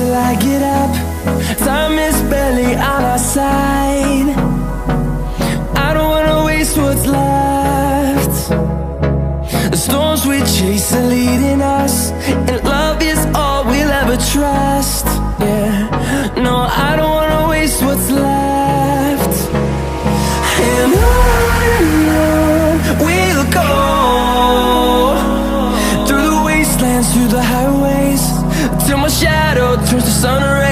till I get up. Time is barely on our side. I don't wanna waste what's left. The storms we chase are leading us, and love is all we'll ever trust. Yeah, no, I don't wanna waste what's left. And on we'll go, through the wastelands, through the highways, till my shadow turns to sun rays.